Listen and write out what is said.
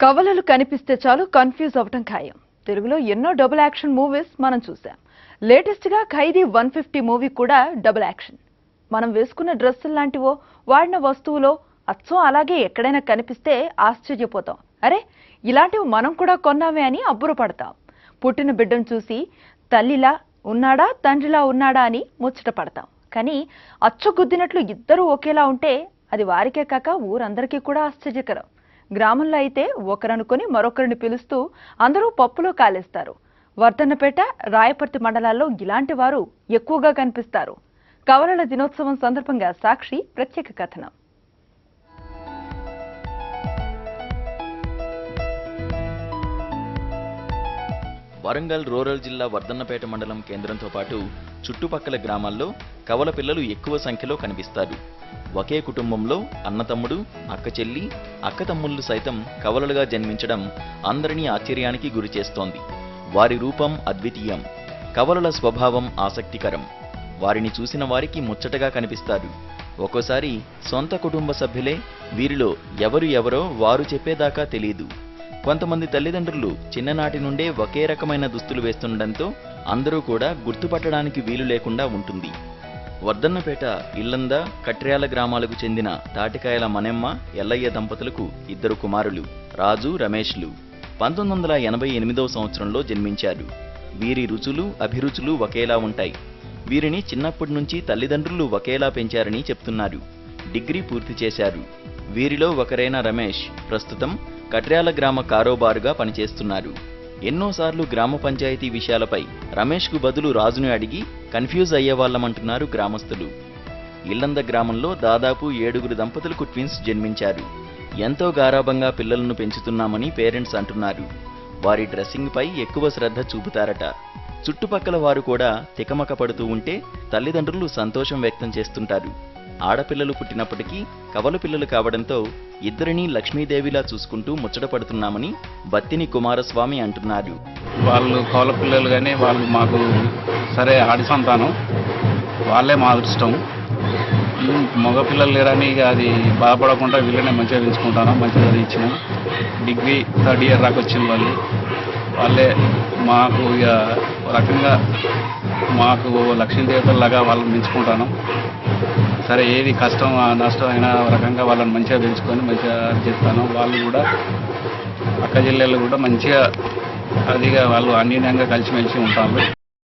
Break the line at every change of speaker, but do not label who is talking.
కవలలు కనిపిస్తే చాలు కన్ఫ్యూజ్ అవటం ఖాయం. తెలుగులో ఎన్నో డబుల్ యాక్షన్ మూవీస్ మనం చూసాం. లేటెస్ట్ గా ఖైదీ 150 మూవీ కూడా డబుల్ యాక్షన్. మనం వేసుకున్న డ్రెస్సులు లాంటివో వాడిన వస్తువులో అచ్చం అలాగే ఎక్కడైనా కనిపిస్తే ఆశ్చర్యపోతాం. అరే ఇలాంటివి మనం కూడా కొన్నామే అని అబ్బురపడతాం. పుట్టిన బిడ్డను చూసి తల్లిలా ఉన్నాడా తండ్రిలా ఉన్నాడా అని ముచ్చట పడతాం. కానీ అచ్చుగుద్దినట్లు ఇద్దరూ ఒకేలా ఉంటే అది వారికే కాక ఊరందరికీ కూడా ఆశ్చర్యకరం. గ్రామంలో అయితే ఒకరనుకొని మరొకరిని పిలుస్తూ అందరూ పప్పులో కాలేస్తారు. వర్ధన్నపేట, రాయపర్తి మండలాల్లో ఇలాంటి వారు ఎక్కువగా కనిపిస్తారు. కవలల దినోత్సవం సందర్భంగా సాక్షి ప్రత్యేక కథనం.
వరంగల్ రూరల్ జిల్లా వర్ధన్నపేట మండలం కేంద్రంతో పాటు చుట్టుపక్కల గ్రామాల్లో కవల పిల్లలు ఎక్కువ సంఖ్యలో కనిపిస్తారు. ఒకే కుటుంబంలో అన్నతమ్ముడు, అక్క చెల్లి, అక్క తమ్ముళ్ళు సైతం కవలలుగా జన్మించడం అందరినీ ఆశ్చర్యానికి గురిచేస్తోంది. వారి రూపం అద్వితీయం, కవలల స్వభావం ఆసక్తికరం. వారిని చూసిన వారికి ముచ్చటగా కనిపిస్తారు. ఒక్కోసారి సొంత కుటుంబ సభ్యులే వీరిలో ఎవరో వారు చెప్పేదాకా తెలియదు. కొంతమంది తల్లిదండ్రులు చిన్ననాటి నుండే ఒకే రకమైన దుస్తులు వేస్తుండటంతో అందరూ కూడా గుర్తుపట్టడానికి వీలు లేకుండా ఉంటుంది. వర్ధన్నపేట, ఇల్లంద, కట్ర్యాల గ్రామాలకు చెందిన తాటికాయల మనెమ్మ, ఎల్లయ్య దంపతులకు 2 కుమారులు రాజు, రమేష్లు. 1988వ సంవత్సరంలో జన్మించారు. వీరి రుచులు, అభిరుచులు ఒకేలా ఉంటాయి. వీరిని చిన్నప్పటి నుంచి తల్లిదండ్రులు ఒకేలా పెంచారని చెప్తున్నారు. డిగ్రీ పూర్తి చేశారు. వీరిలో ఒకరైన రమేష్ ప్రస్తుతం కట్ర్యాల గ్రామ కారోబారుగా పనిచేస్తున్నారు. ఎన్నోసార్లు గ్రామ పంచాయతీ విషయాలపై రమేష్కు బదులు రాజుని అడిగి కన్ఫ్యూజ్ అయ్యేవాళ్లమంటున్నారు గ్రామస్తులు. ఇల్లంద గ్రామంలో దాదాపు 7 దంపతులకు ట్విన్స్ జన్మించారు. ఎంతో గారాబంగా పిల్లలను పెంచుతున్నామని పేరెంట్స్ అంటున్నారు. వారి డ్రెస్సింగ్ పై ఎక్కువ శ్రద్ధ చూపుతారట. చుట్టుపక్కల వారు కూడా తికమక పడుతూ ఉంటే తల్లిదండ్రులు సంతోషం వ్యక్తం చేస్తుంటారు. ఆడపిల్లలు పుట్టినప్పటికీ కవల పిల్లలు కావడంతో ఇద్దరినీ లక్ష్మీదేవిలా చూసుకుంటూ ముచ్చటపడుతున్నామని బత్తిని కుమారస్వామి అంటున్నారు.
వాళ్ళు కవల పిల్లలు కానీ వాళ్ళు మాకు సరే ఆడి సంతానం, వాళ్ళే మా అదృష్టం. మగ పిల్లలు లేరని ఇక అది బాధపడకుండా వీళ్ళనే మంచిగా పెంచుకుంటాను. మంచిగా చదివించినాం. డిగ్రీ 3rd ఇయర్ దాకా వచ్చిన వాళ్ళే మాకు ఇక రకంగా మాకు లక్ష్మీదేవతలాగా వాళ్ళని పెంచుకుంటాను. సరే ఏది కష్టం నష్టం అయినా రకంగా వాళ్ళని మంచిగా పెంచుకొని మంచిగా చేస్తాను. వాళ్ళు కూడా అక్క చెల్లెళ్ళు కూడా మంచిగా అదిగా వాళ్ళు అన్యోన్యంగా కలిసిమెలిసి ఉంటాము.